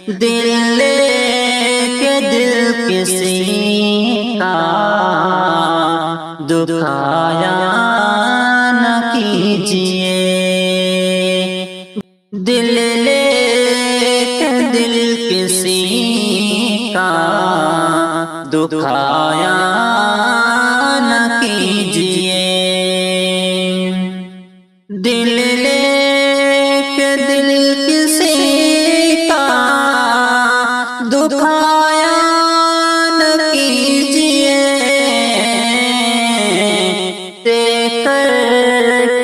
دل لے کے دل کسی کا دکھایا نہ کیجیے، دل لے کے دل کسی کا دکھایا نہ کیجیے، دل لے کے دل کسی کا دکھایا نہ کیجیے، دیکھ کر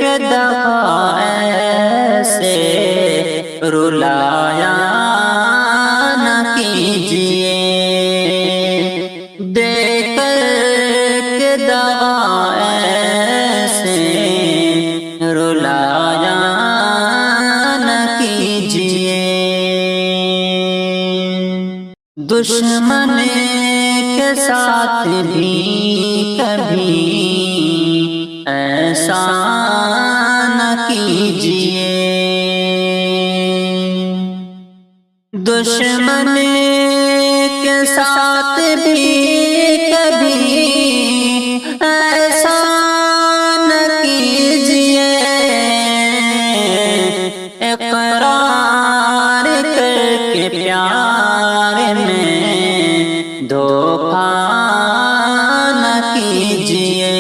کے دغا ایسے رلایا نہ کیجیے، دیکھ کر کے دغا ایسے رلایا نہ کیجیے، دشمن کے ساتھ بھی کبھی ایسا نہ کیجیے، دشمن کے ساتھ بھی کبھی ایسا نہ کیجیے، اقرار کر کے پیار میں دھوکہ نہ کیجیے،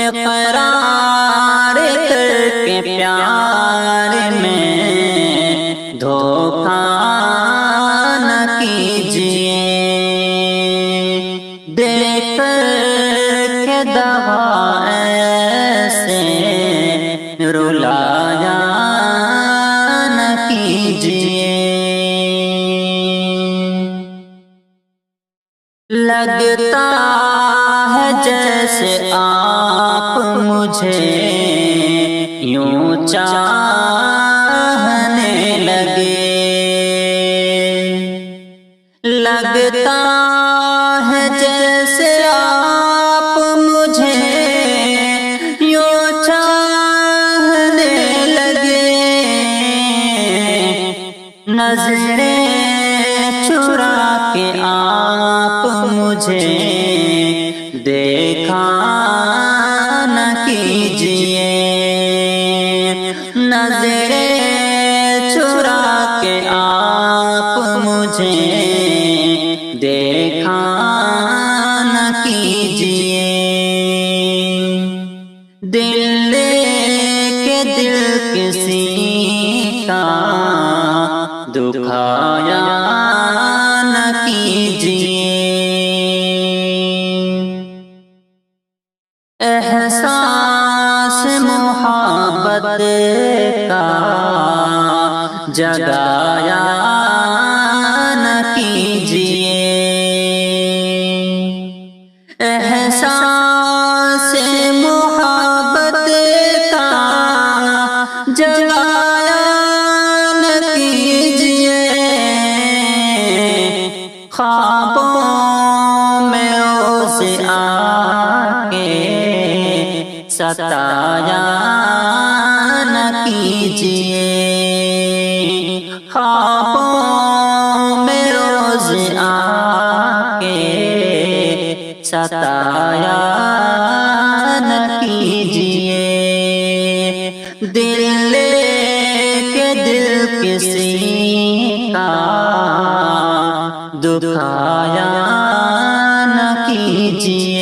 اقرار کر کے پیار میں دھوکہ نہ کیجیے، دیکھ کر کے دغا ایسے رلایا نہ کیجیے، لگتا ہے جیسے آپ مجھے یوں چاہنے لگے، لگتا ہے جیسے آپ مجھے یوں چاہنے لگے، نظریں چرا کے آپ مجھے دیکھا نہ کیجیے، نظریں چرا کے آپ مجھے دیکھا نہ کیجیے، دل لے کے دل کسی کا دکھایا نہ کیجیے، احساس محبت کا جگایا نہ کیجیے، احساس محبت کا جگایا نہ کیجیے، خوابوں میں روز آ کے ستایا نہ کیجیے، خوابوں میں روز آ کے ستایا نہ کیجیے، دل لے کے دل کسی کا دکھایا نہ کیجیے۔